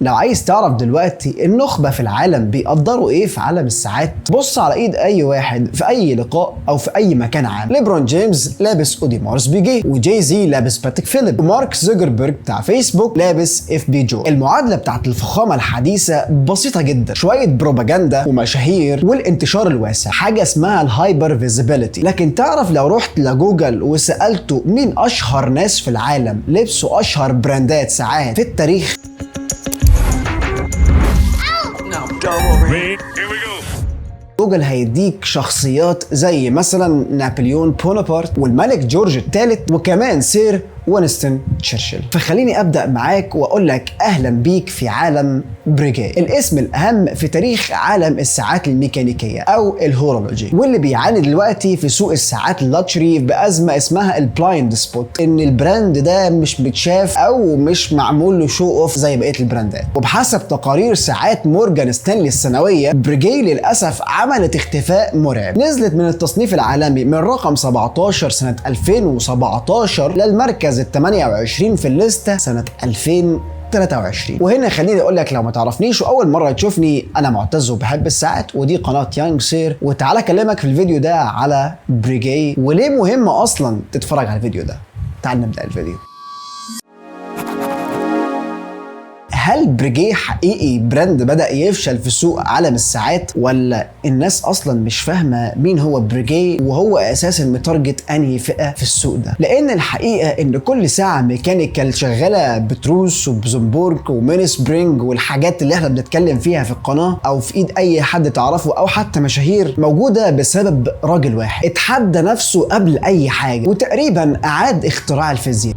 لو عايز تعرف دلوقتي النخبة في العالم بيقدروا ايه في عالم الساعات، بص على ايد اي واحد في اي لقاء او في اي مكان عام. ليبرون جيمس لابس اوديمارس بيجي، وجاي زي لابس باتيك فيليب، ومارك زوكربيرج بتاع فيسبوك لابس اف بي جو. المعادلة بتاعت الفخامة الحديثة بسيطة جدا، شوية بروباجندا ومشاهير والانتشار الواسع، حاجة اسمها الهايبر فيزيبيليتي. لكن تعرف لو رحت لجوجل وسألته مين اشهر ناس في العالم لبسوا اشهر براندات ساعات في التاريخ، جوجل هيديك شخصيات زي مثلا نابليون بونابرت والملك جورج الثالث وكمان سير وينستون تشرشل. فخليني ابدا معاك واقول لك اهلا بيك في عالم بريجي، الاسم الاهم في تاريخ عالم الساعات الميكانيكيه او الهورولوجي، واللي بيعاني دلوقتي في سوق الساعات اللاتشري بازمه اسمها البلايند سبوت، ان البراند ده مش متشاف او مش معمول له شو اوف زي بقيه البراندات. وبحسب تقارير ساعات مورجان ستانلي السنويه، بريجي للاسف عملت اختفاء مرعب، نزلت من التصنيف العالمي من رقم 17 سنه 2017 للمركز ال 28 في الليسته سنه 2023. وهنا خليني اقول لك لو ما تعرفنيش واول مره تشوفني، انا معتز وبحب الساعات، ودي قناه يانج سير، وتعالى اكلمك في الفيديو ده على بريجي وليه مهم اصلا تتفرج على الفيديو ده. تعال نبدا الفيديو. هل بريجي حقيقي براند بدأ يفشل في سوق عالم الساعات، ولا الناس اصلا مش فاهمه مين هو بريجي وهو اساسا متارجت انهي فئه في السوق ده؟ لان الحقيقه ان كل ساعه ميكانيكال شغاله بتروس وبزنبورج وميني سبرينج والحاجات اللي احنا بنتكلم فيها في القناه او في ايد اي حد تعرفه او حتى مشاهير، موجوده بسبب راجل واحد اتحدى نفسه قبل اي حاجه وتقريبا اعاد اختراع الفيزياء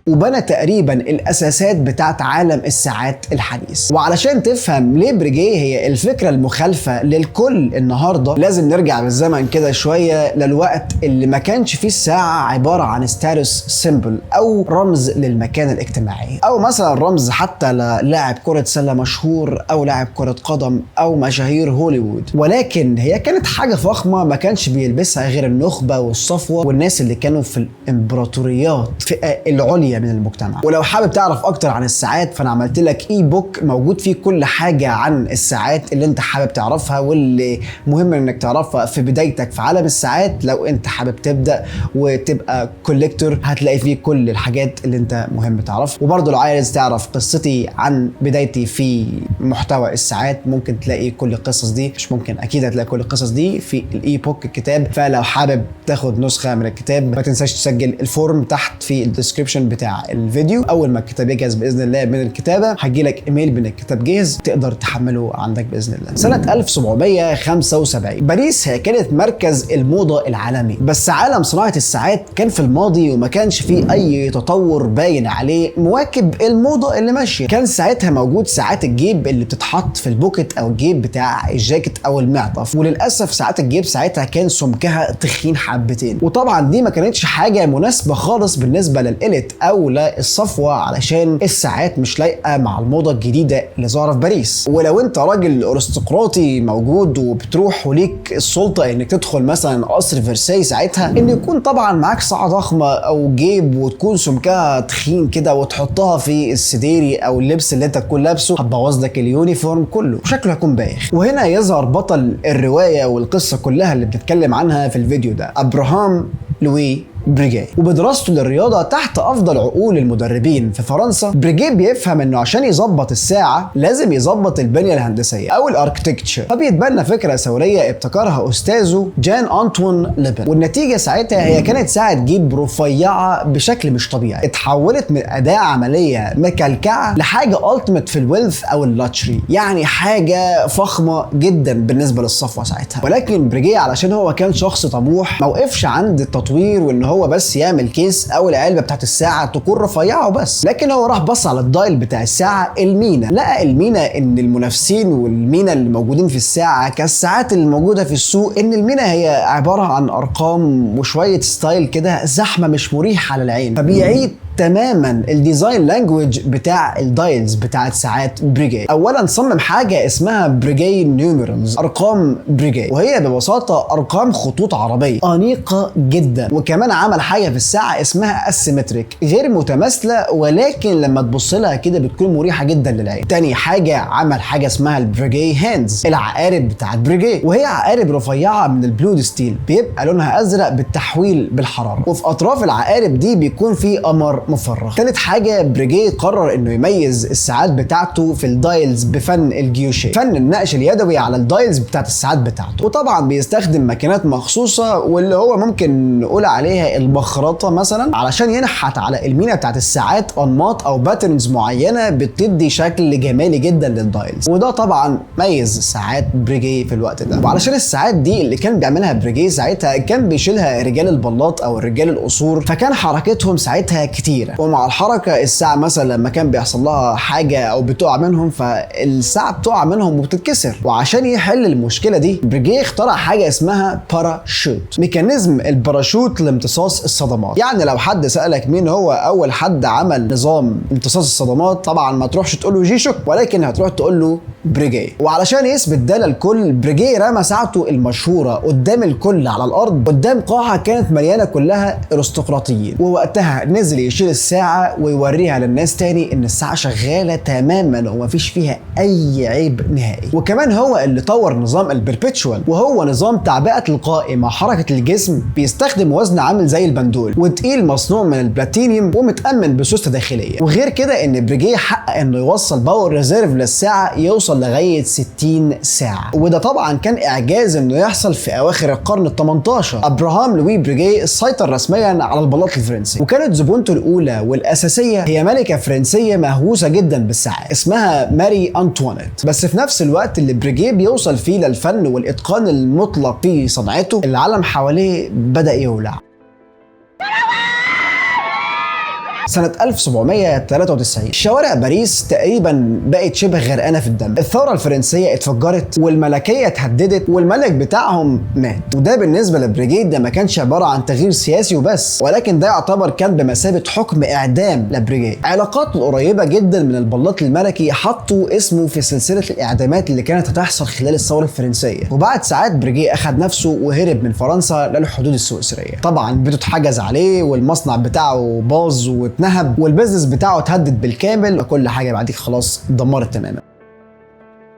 وبنى تقريبا الاساسات بتاعت عالم الساعات الحديث. وعلشان تفهم ليه بريجي هي الفكره المخالفه للكل النهارده، لازم نرجع بالزمن كده شويه للوقت اللي ما كانش فيه الساعه عباره عن ستاتوس سيمبل او رمز للمكان الاجتماعي، او مثلا رمز حتى للاعب كره سله مشهور او لاعب كره قدم او مشاهير هوليوود، ولكن هي كانت حاجه فخمه ما كانش بيلبسها غير النخبه والصفوه والناس اللي كانوا في الامبراطوريات الفئه العليا من المجتمع. ولو حابب تعرف اكتر عن الساعات فانا عملت لك اي بوك موجود فيه كل حاجه عن الساعات اللي انت حابب تعرفها واللي مهم انك تعرفها في بدايتك في عالم الساعات. لو انت حابب تبدا وتبقى كوليكتور هتلاقي فيه كل الحاجات اللي انت مهم تعرفها. وبرضه لو عايز تعرف قصتي عن بدايتي في محتوى الساعات ممكن تلاقي كل القصص دي، مش ممكن اكيد هتلاقي كل القصص دي في الاي بوك الكتاب. فلو حابب تاخد نسخه من الكتاب ما تنساش تسجل الفورم تحت في الديسكربشن بتاع الفيديو. اول ما الكتاب يجهز باذن الله من الكتابه هيجيلك ايميل بان الكتاب جاهز تقدر تحمله عندك باذن الله. سنه 1775 باريس هي كانت مركز الموضه العالمي، بس عالم صناعه الساعات كان في الماضي وما كانش فيه اي تطور باين عليه مواكب الموضه اللي ماشيه. كان ساعتها موجود ساعات الجيب اللي بتتحط في البوكت او الجيب بتاع الجاكيت او المعطف، وللاسف ساعات الجيب ساعتها كان سمكها تخين حبتين، وطبعا دي ما كانتش حاجه مناسبه خالص بالنسبه للإليت او الصفوه علشان الساعات مش لايقه مع الموضه الجديده اللي ظاهره في باريس. ولو انت راجل ارستقراطي موجود وبتروح وليك السلطه انك تدخل مثلا قصر فرساي ساعتها، ان يكون طبعا معاك ساعه ضخمه او جيب وتكون سمكها تخين كده وتحطها في السديري او اللبس اللي انت تكون لابسه، هتبوظ لك اليونيفورم كله وشكله هيكون بايخ. وهنا يظهر بطل الروايه والقصه كلها اللي بنتكلم عنها في الفيديو ده، ابراهام لوي بريجي. وبدراسته للرياضه تحت افضل عقول المدربين في فرنسا، بريجي بيفهم انه عشان يظبط الساعه لازم يظبط البنيه الهندسيه او الاركتكتشر، فبيتبنى فكره ثوريه ابتكرها استاذه جان انطوان ليبن. والنتيجه ساعتها هي كانت ساعه جيب رفيعه بشكل مش طبيعي، اتحولت من اداه عمليه مكلكعه لحاجه التيميت في الويلث او اللاتشري، يعني حاجه فخمه جدا بالنسبه للصفوه ساعتها. ولكن بريجي علشان هو كان شخص طموح ما وقفش عند التطوير وان هو بس يعمل كيس او العلبه بتاعت الساعه تكون رفيعه وبس، لكن هو راح بص على الدايل بتاع الساعه المينا، لقى المينا ان المنافسين والمينا اللي موجودين في الساعه كالساعات اللي موجوده في السوق، ان المينا هي عباره عن ارقام وشويه ستايل كده زحمه مش مريحه على العين. فبيعيد تماما الديزاين لانجويج بتاع الدايلز بتاعت ساعات بريجي. اولا صمم حاجه اسمها بريجي نيوميرالز، ارقام بريجي، وهي ببساطه ارقام خطوط عربيه انيقه جدا. وكمان عمل حاجه في الساعه اسمها اسيمتريك، غير متماثله ولكن لما تبص لها كده بتكون مريحه جدا للعين. تاني حاجه عمل حاجه اسمها البريجي هاندز، العقارب بتاعت بريجي، وهي عقارب رفيعه من البلود ستيل بيبقى لونها ازرق بالتحويل بالحراره، وفي اطراف العقارب دي بيكون في قمر مفرغ. تالت حاجه بريجي قرر انه يميز الساعات بتاعته في الدايلز بفن الجيوشي، فن النقش اليدوي على الدايلز بتاعت الساعات بتاعته. وطبعا بيستخدم ماكينات مخصوصه واللي هو ممكن نقول عليها المخرطه مثلا، علشان ينحت على المينا بتاعت الساعات انماط او باترنز معينه بتدي شكل جمالي جدا للدايلز. وده طبعا ميز ساعات بريجي في الوقت ده. وعلشان الساعات دي اللي كان بيعملها بريجي ساعتها كان بيشيلها رجال البلاط او الرجال القصور، فكان حركتهم ساعتها كتيره، ومع الحركه الساعه مثلا لما كان بيحصل لها حاجه او بتقع منهم فالساعه بتقع منهم وبتتكسر. وعشان يحل المشكله دي بريجي اخترع حاجه اسمها باراشوت، ميكانيزم الباراشوت لامتصاص الصدمات. يعني لو حد سالك مين هو اول حد عمل نظام امتصاص الصدمات، طبعا ما تروحش تقول له جي شوك، ولكن هتروح تقول له بريجي. وعلشان يثبت ده للكل بريجي رمى ساعته المشهوره قدام الكل على الارض، قدام قاعه كانت مليانه كلها ارستقراطيين، ووقتها نزل يشيل الساعه ويوريها للناس تاني ان الساعه شغاله تماما ومفيش فيها اي عيب نهائي. وكمان هو اللي طور نظام البربيتشوال، وهو نظام تعبئه القائم مع حركه الجسم بيستخدم وزن عامل زي البندول، وتقيل مصنوع من البلاتينيوم ومتامن بسوسته داخليه. وغير كده ان بريجي حقق انه يوصل باور ريزيرف للساعه يوصل لغايه 60 ساعه، وده طبعا كان اعجاز انه يحصل في اواخر القرن ال18. ابراهام لوي بريجي سيطر رسميا على البلاط الفرنسي، وكانت زبونته الاولى والاساسيه هي ملكه فرنسيه مهووسه جدا بالساعات اسمها ماري انطوانيت. بس في نفس الوقت اللي بريجي بيوصل فيه للفن والاتقان المطلق في صنعته، العالم حواليه بدا يولع. سنة 1793 شوارع باريس تقريبا بقت شبه غرقانة في الدم، الثورة الفرنسية اتفجرت والملكية اتهددت والملك بتاعهم مات. وده بالنسبة لبريجي ده ما كانش عبارة عن تغيير سياسي وبس، ولكن ده يعتبر كان بمثابة حكم إعدام لبريجي. علاقاته القريبة جدا من البلاط الملكي حطوا اسمه في سلسلة الإعدامات اللي كانت هتحصل خلال الثورة الفرنسية. وبعد ساعات بريجي أخذ نفسه وهرب من فرنسا للحدود السويسرية. طبعا بيته اتحجز عليه والمصنع بتاعه باظ نهب والبيزنس بتاعه اتهدد بالكامل، وكل حاجه بعديك خلاص اتدمرت تماما.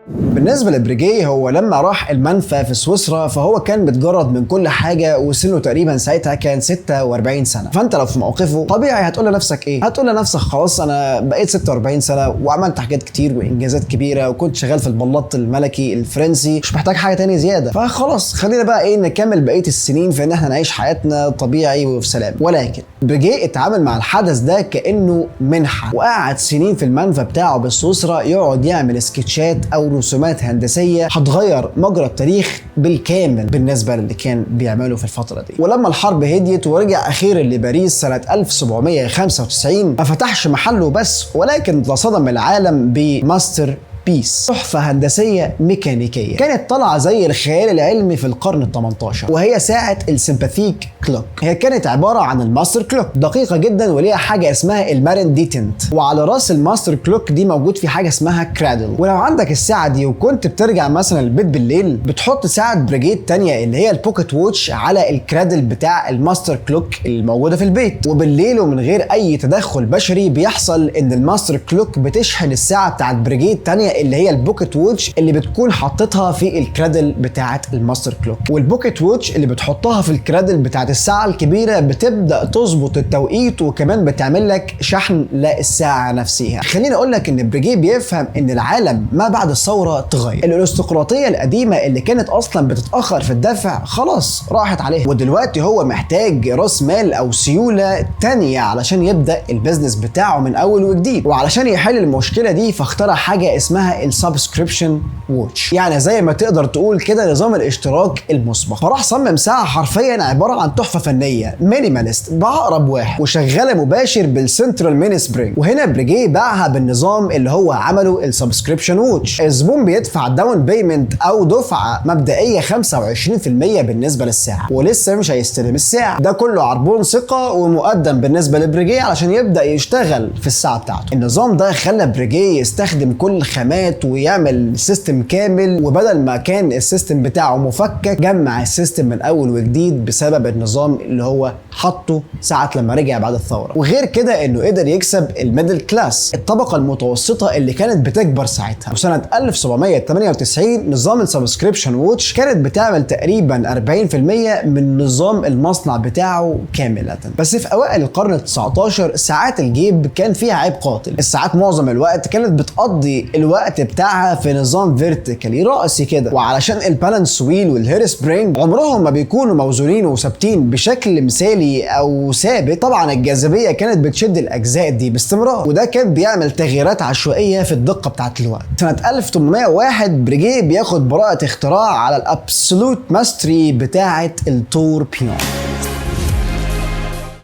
بالنسبه لبريجي هو لما راح المنفى في سويسرا فهو كان متجرد من كل حاجه، وسنه تقريبا ساعتها كان 46 سنه. فانت لو في موقفه طبيعي هتقول لنفسك ايه؟ هتقول لنفسك خلاص انا بقيت 46 سنه وعملت حاجات كتير وانجازات كبيره وكنت شغال في البلاط الملكي الفرنسي، مش محتاج حاجه تانية زياده، فخلاص خلينا بقى ايه نكمل بقيه السنين في ان احنا نعيش حياتنا طبيعي وفي سلام. ولكن بريجي اتعامل مع الحدث ده كانه منحه، وقعد سنين في المنفى بتاعه بسويسرا يقعد يعمل سكتشات او رسومات هندسيه هتغير مجرى التاريخ بالكامل بالنسبه للي كان بيعمله في الفتره دي. ولما الحرب هديت ورجع اخيرا لباريس سنه 1795 ما فتحش محله بس، ولكن تصدم العالم بماستر بيس، تحفة هندسية ميكانيكية كانت طالعة زي الخيال العلمي في القرن ال18، وهي ساعة السيمباثيك كلوك. هي كانت عبارة عن الماستر كلوك، دقيقة جدا وليها حاجة اسمها المارن ديتنت، وعلى راس الماستر كلوك دي موجود في حاجة اسمها كرادل. ولو عندك الساعة دي وكنت بترجع مثلا البيت بالليل بتحط ساعة بريجيت تانية اللي هي البوكيت ووتش على الكرادل بتاع الماستر كلوك الموجودة في البيت، وبالليل ومن غير أي تدخل بشري بيحصل إن الماستر كلوك بتشحن الساعة بتاعت بريجيت تانية اللي هي البوكيت ووتش اللي بتكون حطتها في الكرادل بتاعه الماستر كلوك. والبوكيت ووتش اللي بتحطها في الكرادل بتاعه الساعه الكبيره بتبدا تظبط التوقيت، وكمان بتعمل لك شحن للساعه نفسها. خليني اقول لك ان بريجي بيفهم ان العالم ما بعد الثوره تغير، الارستقراطيه القديمه اللي كانت اصلا بتتاخر في الدفع خلاص راحت عليه، ودلوقتي هو محتاج راس مال او سيوله تانية علشان يبدا البيزنس بتاعه من اول وجديد. وعلشان يحل المشكله دي فاخترع حاجه اسمها اسمها السبسكريبشن ووتش، يعني زي ما تقدر تقول كده نظام الاشتراك المسبق. فراح صمم ساعه حرفيا عباره عن تحفه فنيه مينيماليست باقرب واحد وشغاله مباشر بالسنترال ميني سبرينج. وهنا بريجيه باعها بالنظام اللي هو عمله السبسكريبشن ووتش. الزبون بيدفع داون بيمنت او دفعه مبدئيه 25% بالنسبه للساعه، ولسه مش هيستلم الساعه. ده كله عربون ثقه ومقدم بالنسبه لبريجيه علشان يبدا يشتغل في الساعه بتاعته. النظام ده خلى بريجيه يستخدم كل الخامات ويعمل سيستم كامل، وبدل ما كان السيستم بتاعه مفكك جمع السيستم من اول وجديد بسبب النظام اللي هو حطه ساعه لما رجع بعد الثوره. وغير كده انه قدر يكسب الميدل كلاس، الطبقه المتوسطه اللي كانت بتكبر ساعتها. وسنه 1798 نظام السبسكريبشن ووتش كانت بتعمل تقريبا 40% من نظام المصنع بتاعه كامله. بس في اوائل القرن ال19 ساعات الجيب كان فيها عيب قاتل. الساعات معظم الوقت كانت بتقضي الوقت بتاعها في نظام فيرتيكالي رأسي كده، وعلشان البالانس ويل والهير سبرينج عمرهم ما بيكونوا موزونين وثابتين بشكل مثالي او ثابت، طبعا الجاذبيه كانت بتشد الاجزاء دي باستمرار، وده كان بيعمل تغييرات عشوائيه في الدقه بتاعه الوقت. سنه 1801 بريجيه بياخد براءه اختراع على الابسولوت ماستري بتاعه التوربيون.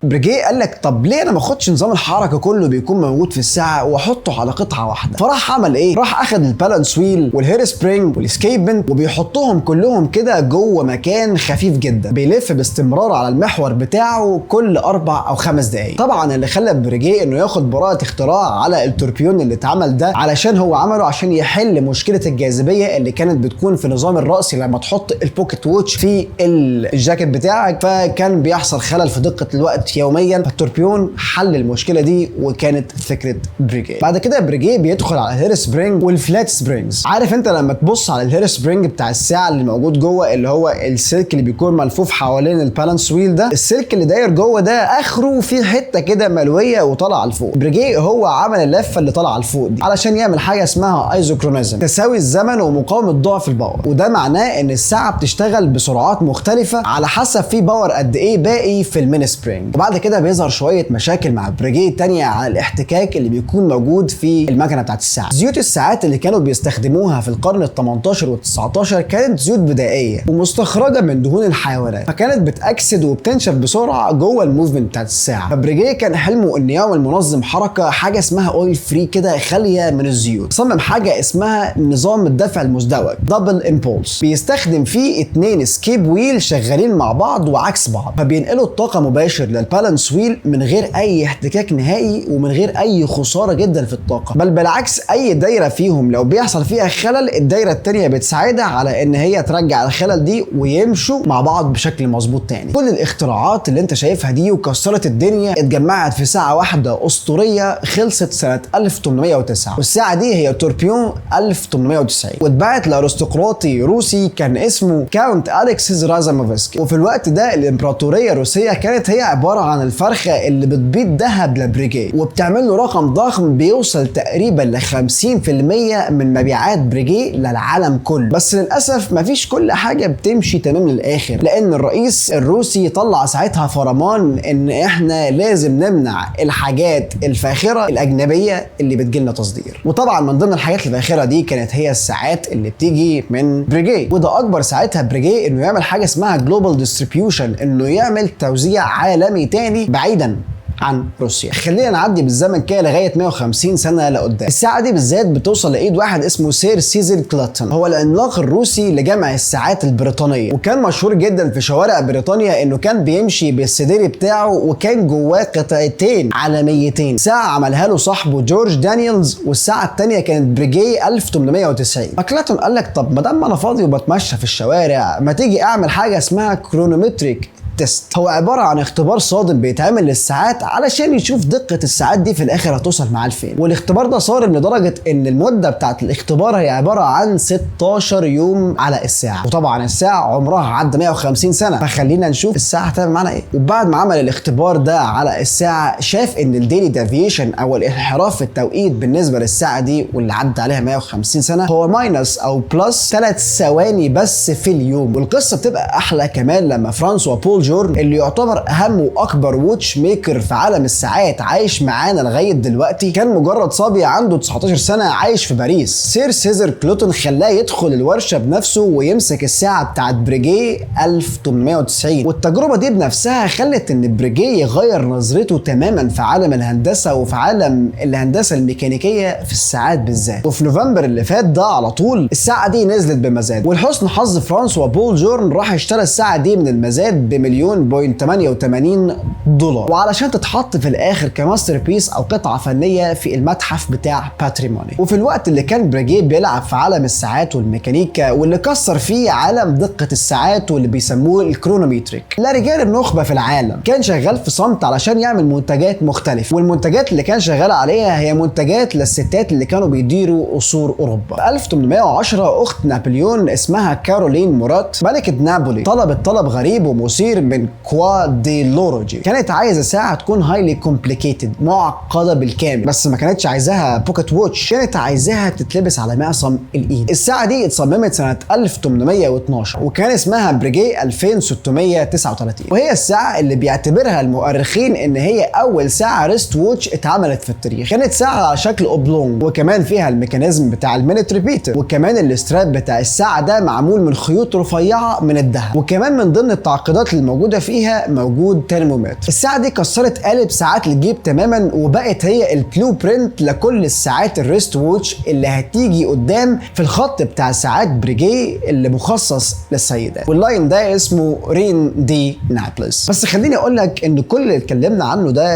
بريجيه قال لك طب ليه انا ما اخدش نظام الحركه كله بيكون موجود في الساعه واحطه على قطعه واحده؟ فراح عمل ايه؟ راح اخد البالانس ويل والهير سبرينج والاسكيبمنت وبيحطهم كلهم كده جوه مكان خفيف جدا بيلف باستمرار على المحور بتاعه كل 4 أو 5 دقائق. طبعا اللي خلى بريجيه انه ياخد براءه اختراع على التوربيون اللي اتعمل ده علشان هو عمله عشان يحل مشكله الجاذبيه اللي كانت بتكون في نظام الرأسي لما تحط البوكيت ووتش في الجاكيت بتاعك، فكان بيحصل خلل في دقه الوقت يوميا. فالتوربيون حل المشكله دي وكانت فكره بريجيه. بعد كده بريجيه بيدخل على الهير سبرينج والفلات سبرينجز. عارف انت لما تبص على الهير سبرينج بتاع الساعه اللي موجود جوه اللي هو السلك اللي بيكون ملفوف حوالين البالانس ويل ده، السلك اللي داير جوه ده اخره في حته كده ملويه وطالعه لفوق. بريجيه هو عمل اللفه اللي طالعه لفوق دي علشان يعمل حاجه اسمها ايزوكرونيزم، تساوي الزمن ومقاومه ضعف الباور. وده معناه ان الساعه بتشتغل بسرعات مختلفه على حسب في باور قد ايه باقي في الميني سبرينج. وبعد كده بيظهر شويه مشاكل مع بريجيه تانية على الاحتكاك اللي بيكون موجود في المكنه بتاعت الساعه. زيوت الساعات اللي كانوا بيستخدموها في القرن ال18 وال19 كانت زيوت بدائيه ومستخرجه من دهون الحيوانات، فكانت بتاكسد وبتنشف بسرعه جوه الموفمنت بتاعت الساعه. فبريجيه كان حلمه انه يعمل منظم حركه حاجه اسمها اويل فري كده خاليه من الزيوت. صمم حاجه اسمها نظام الدفع المزدوج دبل امبولس، بيستخدم فيه 2 سكيب ويل شغالين مع بعض وعكس بعض، فبينقلوا الطاقه مباشر للبالانس ويل من غير اي احتكاك نهائي ومن غير اي خساره جدا في الطاقه، بل بالعكس اي دايره فيهم لو بيحصل فيها خلل الدايره الثانيه بتساعدها على ان هي ترجع الخلل دي ويمشوا مع بعض بشكل مظبوط تاني. كل الاختراعات اللي انت شايفها دي وكسرت الدنيا اتجمعت في ساعه واحده اسطوريه خلصت سنه 1809، والساعه دي هي توربيون 1890 واتباعت لارستقراطي روسي كان اسمه كاونت أليكسيس رازاموفسكي. وفي الوقت ده الامبراطوريه الروسيه كانت هي عباره عن الفرخه اللي بتبيض ذهب لبريجيه وبتعمل له رقم ضخم بيوصل تقريبا ل 50% من مبيعات بريجيه للعالم كله. بس للاسف مفيش كل حاجه بتمشي تمام للاخر، لان الرئيس الروسي طلع ساعتها فرمان ان احنا لازم نمنع الحاجات الفاخره الاجنبيه اللي بتجيلنا تصدير. وطبعا من ضمن الحاجات الفاخره دي كانت هي الساعات اللي بتيجي من بريجيه، وده اكبر ساعتها بريجيه انه يعمل حاجه اسمها جلوبال ديستريبيوشن، انه يعمل توزيع عالمي تاني بعيدا عن روسيا. خلينا نعدي بالزمن كده لغايه 150 سنه لقدام. الساعه دي بالذات بتوصل لايد واحد اسمه سير سيزل كلاتون، هو العملاق الروسي لجمع الساعات البريطانيه، وكان مشهور جدا في شوارع بريطانيا انه كان بيمشي بالسديري بتاعه وكان جواه قطعتين عالميتين، ساعه عملها له صاحبه جورج دانييلز والساعه الثانيه كانت بريجيه 1890. فكلاتون قال لك طب ما دام انا فاضي وبتمشى في الشوارع ما تيجي اعمل حاجه اسمها كرونومتريك تيست. هو عباره عن اختبار صادم بيتعمل للساعات علشان يشوف دقه الساعات دي في الاخر هتوصل معاه لفين. والاختبار ده صار لدرجه ان المده بتاعت الاختبار هي عباره عن 16 يوم على الساعه، وطبعا الساعه عمرها عدى 150 سنه، فخلينا نشوف الساعه هتعمل معانا ايه. وبعد ما عمل الاختبار ده على الساعه شاف ان الديلي ديفيشن او الانحراف في التوقيت بالنسبه للساعه دي واللي عدى عليها 150 سنه هو ماينس او بلس 3 ثواني بس في اليوم. والقصه بتبقى احلى كمان لما فرانسوا بول جورن اللي يعتبر اهم واكبر ووتش ميكر في عالم الساعات عايش معانا لغايه دلوقتي، كان مجرد صبي عنده 19 سنه عايش في باريس. سير سيزر كلوتون خلاه يدخل الورشه بنفسه ويمسك الساعه بتاعت بريجيه 1890، والتجربه دي بنفسها خلت ان بريجيه يغير نظرته تماما في عالم الهندسه وفي عالم الهندسه الميكانيكيه في الساعات بالذات. وفي نوفمبر اللي فات ده على طول الساعه دي نزلت بمزاد، ولحسن حظ فرانسوا بول جورن راح اشترى الساعه دي من المزاد $1,088,000 وعلشان تتحط في الاخر كماستر بيس او قطعه فنيه في المتحف بتاع باتريموني. وفي الوقت اللي كان بريجيه بيلعب في عالم الساعات والميكانيكا واللي كسر فيه عالم دقه الساعات واللي بيسموه الكرونوميتريك، لا رجال النخبه في العالم، كان شغال في صمت علشان يعمل منتجات مختلفه، والمنتجات اللي كان شغال عليها هي منتجات للستات اللي كانوا بيديروا قصور اوروبا. في 1810 اخت نابليون اسمها كارولين مورات ملكه نابولي طلبت طلب غريب ومثير من كوا دي لوروجي. كانت عايزه ساعه تكون هايلي كومبليكيتد، معقده بالكامل، بس ما كانتش عايزاها بوكيت ووتش، كانت عايزاها تتلبس على معصم الايد. الساعه دي اتصممت سنه 1812 وكان اسمها بريجيه 2639، وهي الساعه اللي بيعتبرها المؤرخين ان هي اول ساعه ريست ووتش اتعملت في التاريخ. كانت ساعه على شكل اوبلونج وكمان فيها الميكانيزم بتاع المينيت ريبيتر، وكمان الاستراب بتاع الساعه ده معمول من خيوط رفيعه من الذهب، وكمان من ضمن التعقيدات اللي موجوده فيها موجود ترمومتر. الساعه دي كسرت قالب ساعات الجيب تماما وبقت هي البلو برنت لكل الساعات الريست ووتش اللي هتيجي قدام في الخط بتاع ساعات بريجيه اللي مخصص للسيدات، واللاين ده اسمه رين دي نابلس. بس خليني اقول لك ان كل اللي اتكلمنا عنه ده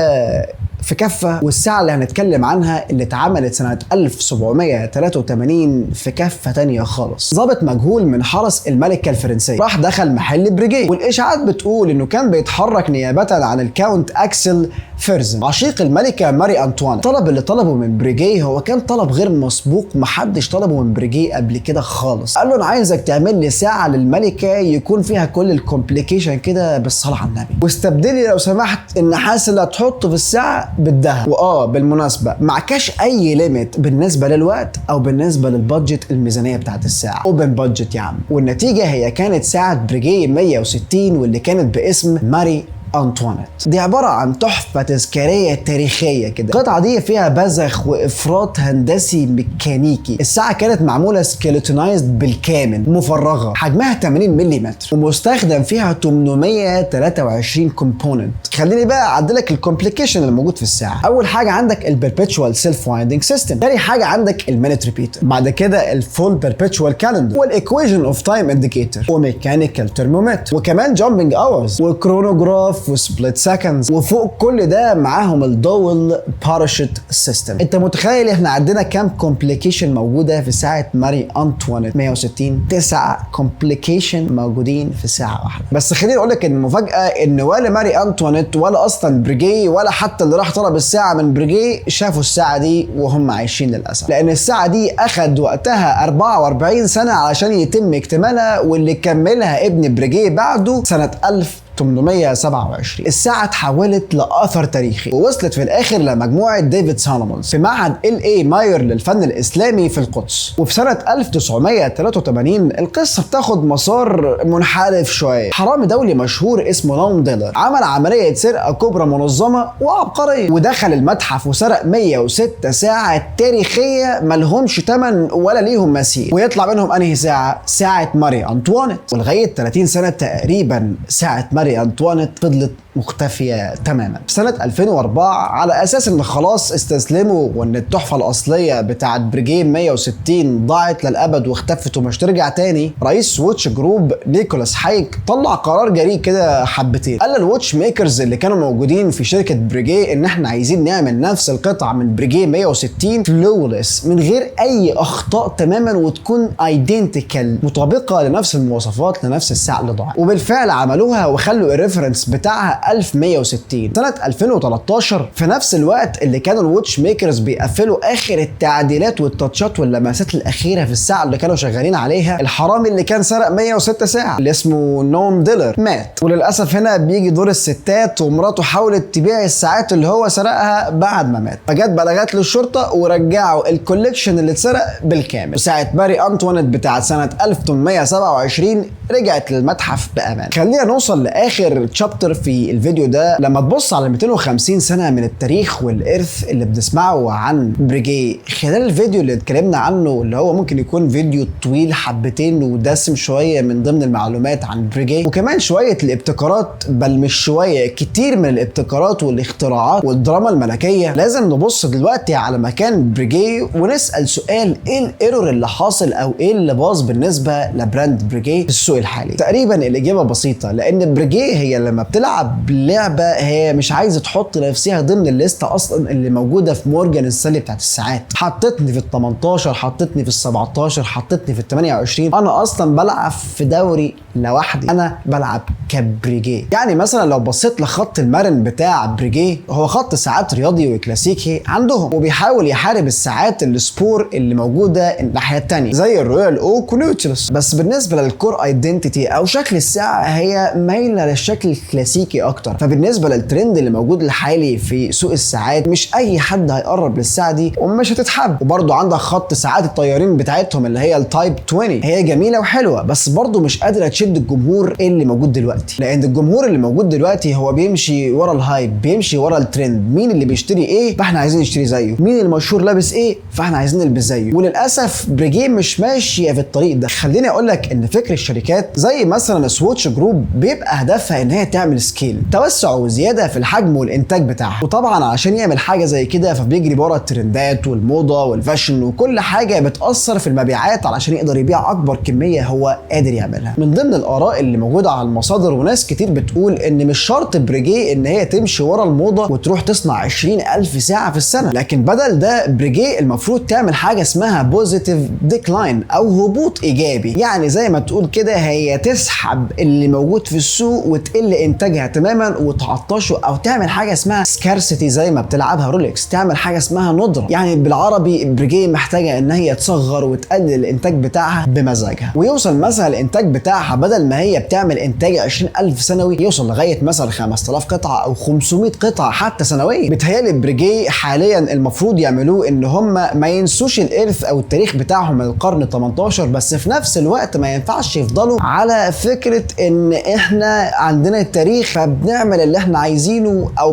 في كفة، والساعة اللي هنتكلم عنها اللي اتعملت سنة 1783 في كفة تانية خالص. ضابط مجهول من حرس الملكة الفرنسية راح دخل محل بريجيه، والإشاعات بتقول إنه كان بيتحرك نيابة عن الكاونت أكسل فيرزن عشيق الملكة ماري أنطوان. الطلب اللي طلبه من بريجيه هو كان طلب غير مسبوق، محدش طلبه من بريجيه قبل كده خالص. قال له أنا عايزك تعمل لي ساعة للملكة يكون فيها كل الكومبليكيشن كده بالصلاة على النبي، واستبدلي لو سمحت النحاس اللي هتحطه في الساعة بالذهب. بالمناسبة معكاش اي ليميت بالنسبة للوقت او بالنسبة للبادجت الميزانية بتاعت الساعة، اوبن بادجت يا عم. والنتيجة هي كانت ساعة بريجيه 160 واللي كانت باسم ماري أنطوانيت. دي عبارة عن تحفة تذكارية تاريخية كده. القطعة دي فيها بزخ وإفراط هندسي ميكانيكي. الساعة كانت معمولة سكيلتونايزد بالكامل، مفرغة، حجمها 80 ملم ومستخدم فيها 823 كومبوننت. خليني بقى أعدلك الكومبليكيشن اللي موجود في الساعة. أول حاجة عندك البربيتشوال سيلف وايندنج سيستم، تاني حاجة عندك المينيت ريبيتر، بعد كده الفول بربيتشوال كالندر والايكويشن اوف تايم انديكيتور وميكانيكال ترمومتر وكمان جامبنج اورز وكرونوجراف وسبليت سكندز، وفوق كل ده معاهم الدول باراشوت سيستم. انت متخيل احنا عندنا كام كومبليكيشن موجوده في ساعه ماري انطوانيت 160؟ 9 كومبليكيشن موجودين في ساعه واحده. بس خليني اقول لك ان المفاجاه ان ولا ماري انطوانيت ولا اصلا بريجيه ولا حتى اللي راح طلب الساعه من بريجيه شافوا الساعه دي وهم عايشين للاسف، لان الساعه دي اخد وقتها 44 سنه علشان يتم اكتمالها، واللي كملها ابن بريجيه بعده سنه 1827. الساعة اتحولت لأثر تاريخي ووصلت في الآخر لمجموعة ديفيد سولومونز في معهد L.A. ماير للفن الإسلامي في القدس. وفي سنة 1983 القصة بتاخد مسار منحرف شوية. حرامي دولي مشهور اسمه لون ديلر عمل عملية سرقة كبرى منظمة وعبقرية، ودخل المتحف وسرق 106 ساعة تاريخية ملهمش تمن ولا ليهم مثيل. ويطلع منهم أنهي ساعة؟ ساعة ماري أنطوانيت. ولغاية 30 سنة تقريبا ساعة ماري أنطوانيت فضلت مختفية تماما. في سنة 2004 على أساس إن خلاص استسلموا وإن التحفة الأصلية بتاعت بريجيه 160 ضاعت للأبد واختفت ومش ترجع تاني، رئيس ووتش جروب نيكولاس هايك طلع قرار جريء كده حبتين. قال للواتش ميكرز اللي كانوا موجودين في شركة بريجيه إن إحنا عايزين نعمل نفس القطعة من بريجيه 160 فلولس من غير أي أخطاء تماما وتكون ايدنتيكال مطابقة لنفس المواصفات لنفس الساعة اللي ضاعت. وبالفعل عملوها وخلوا الريفرنس بتاعها 1160. سنة 2013 في نفس الوقت اللي كانوا الواتش ميكرز بيقفلوا اخر التعديلات والتاتشات واللمسات الاخيرة في الساعة اللي كانوا شغالين عليها، الحرامي اللي كان سرق 106 ساعة اللي اسمه نوم ديلر مات. وللاسف هنا بيجي دور الستات، ومراته حاولت تبيع الساعات اللي هو سرقها بعد ما مات، فجت بلاغات للشرطة ورجعوا الكوليكشن اللي اتسرق بالكامل. وساعة ماري أنطوانيت بتاعت سنة 1827 رجعت للمتحف بأمان. خلينا نوصل لآخر تشابتر في الفيديو ده. لما تبص على 250 سنة من التاريخ والإرث اللي بنسمعه عن بريجيه خلال الفيديو اللي اتكلمنا عنه، اللي هو ممكن يكون فيديو طويل حبتين ودسم شوية من ضمن المعلومات عن بريجيه، وكمان شوية الابتكارات، بل مش شوية، كتير من الابتكارات والاختراعات والدراما الملكية، لازم نبص دلوقتي على مكان بريجيه ونسأل سؤال: ايه الايرور اللي حاصل او ايه اللي باظ بالنسبة لبراند بريجيه في السوق الحالي؟ تقريبا الإجابة بسيطة، لأن بريجيه هي لما بتلعب لعبة هي مش عايزة تحط نفسها ضمن الليستة أصلا اللي موجودة في مورجان ستانلي بتاعت الساعات. حطتني في ال 18، حطتني في ال 17، حطتني في ال 28. أنا أصلا بلعب في دوري لوحدي، أنا بلعب كبريجيه. يعني مثلا لو بصيت لخط المرن بتاع بريجيه، هو خط ساعات رياضي وكلاسيكي عندهم، وبيحاول يحارب الساعات السبور اللي موجودة الناحية التانية زي الرويال اوك ونوتشلس. بس بالنسبة للكور ايدنتيتي او شكل الساعة هي مايلة للشكل الكلاسيكي اكتر. فبالنسبة للترند اللي موجود الحالي في سوق الساعات، مش اي حد هيقرب للساعة دي ومش هتتحب. وبرضو عندك خط ساعات الطيارين بتاعتهم اللي هي التايب 20، هي جميلة وحلوة بس برضو مش قادرة تشد الجمهور اللي موجود دلوقتي، لان الجمهور اللي موجود دلوقتي هو بيمشي ورا الهايب، بيمشي ورا الترند. مين اللي بيشتري ايه فاحنا عايزين نشتري زيه، مين المشهور لابس ايه فاحنا عايزين نلبس زيه. وللاسف بريجيه مش ماشيه في الطريق ده. خليني اقول لك ان فكر الشركات زي مثلا سويتش جروب بيبقى هدفها ان هي تعمل سكيل، توسع وزياده في الحجم والانتاج بتاعها. وطبعا عشان يعمل حاجه زي كده فبيجري ورا الترندات والموضه والفاشن وكل حاجه بتاثر في المبيعات علشان يقدر يبيع اكبر كميه هو قادر يعملها. من ضمن الاراء اللي موجوده على المصادر وناس كتير بتقول ان مش شرط بريجيه ان هي تمشي ورا الموضه وتروح تصنع 20,000 ساعه في السنه، لكن بدل ده بريجيه المفروض تعمل حاجه اسمها بوزيتيف ديكلاين او هبوط ايجابي. يعني زي ما تقول كده هي تسحب اللي موجود في السوق وتقل انتاجها تماما وتعطشه، او تعمل حاجه اسمها سكارسيتي زي ما بتلعبها رولكس، تعمل حاجه اسمها ندره. يعني بالعربي بريجيه محتاجه ان هي تصغر وتقلل الانتاج بتاعها بمزاجها، ويوصل مثلا الانتاج بتاعها بدل ما هي بتعمل انتاج 20,000 سنوي يوصل لغايه مثلا 5000 قطعه او 500 قطعه حتى سنويا. بيتهيألي بريجيه حاليا المفروض يعملوه ان هم ما ينسوش الارث او التاريخ بتاعهم من القرن 18، بس في نفس الوقت ما ينفعش يفضلوا على فكره ان احنا عندنا التاريخ فبنعمل اللي احنا عايزينه او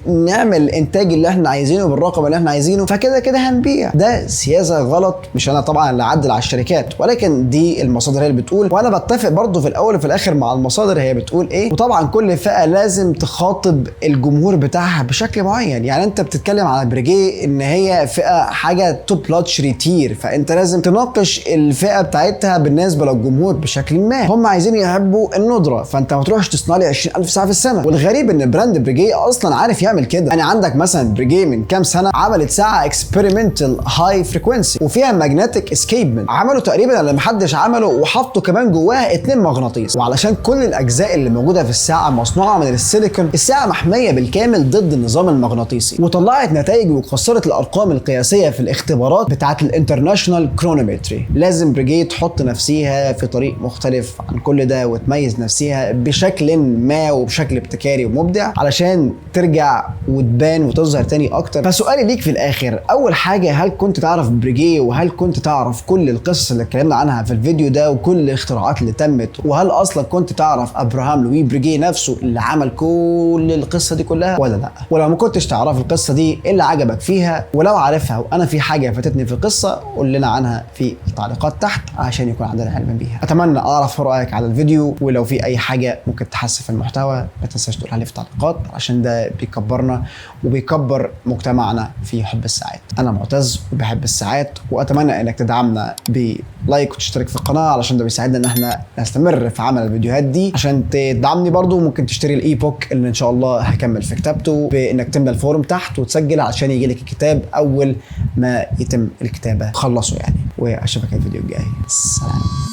بنعمل الانتاج اللي احنا عايزينه بالرقم اللي احنا عايزينه فكده كده هنبيع. ده سياسه غلط، مش انا طبعا اللي اعدل على الشركات، ولكن دي المصادر هي اللي بتقول، وانا بتفق برضو في الاول وفي الاخر مع المصادر هي بتقول ايه. وطبعا كل فئه لازم تخاطب الجمهور بتاعها بشكل معين. يعني انت بتتكلم على بريجيه ان هي فئه حاجه توب لاتشري تير، فانت لازم تناقش الفئه بتاعتها بالنسبه للجمهور بشكل ما. هم عايزين يحبوا الندره، فانت ما تروحش تصنع لي 20,000 ساعه في السنه. والغريب ان براند بريجيه اصلا عارف يعمل كده. يعني عندك مثلا بريجيه من كام سنه عملت ساعه اكسبيرمنتال هاي فريكوينسي وفيها ماجنتيك اسكيبمنت، عملوا تقريبا اللي محدش عمله وحطوا كمان جواها 2 مغناطيس. وعلشان كل الاجزاء اللي موجوده في الساعه مصنوعه من السيليكون، الساعه محميه بالكامل ضد النظام المغناطيسي، وطلعت نتائج وكسرت الارقام القياسيه في الاختبارات بتاعه الانترناشونال كرونومتري. لازم بريجيه تحط نفسيها في طريق مختلف عن كل ده وتميز نفسيها بشكل ما وبشكل ابتكاري ومبدع علشان ترجع وتبان وتظهر تاني اكتر. فسؤالي ليك في الاخر، اول حاجه هل كنت تعرف بريجيه وهل كنت تعرف كل القصص اللي اتكلمنا عنها في الفيديو ده وكل الاختراعات اللي تمت، وهل اصلا كنت تعرف ابراهام لوي بريجيه نفسه اللي عمل كل القصه دي كلها ولا لا؟ ولو ما كنتش تعرف القصه دي ايه اللي عجبك فيها؟ ولو عارفها وانا في حاجه فاتتني في القصه قول لنا عنها في التعليقات تحت عشان يكون عندنا علم بيها. اتمنى اعرف رايك على الفيديو، ولو في اي حاجه ممكن تحسن في المحتوى ما تنساش تقولها لي في التعليقات عشان ده بيكبرنا وبيكبر مجتمعنا في حب الساعات. انا معتز وبحب الساعات، واتمنى انك تدعمنا بلايك وتشترك في القناه علشان ده بيساعدنا ان احنا نستمر في عمل الفيديوهات دي. عشان تدعمني برضو ممكن تشتري الاي بوك اللي ان شاء الله هكمل في كتابته بانك تملى الفورم تحت وتسجل عشان يجي لك الكتاب اول ما يتم الكتابه. خلصوا يعني، واشوفك الفيديو الجاي. سلام.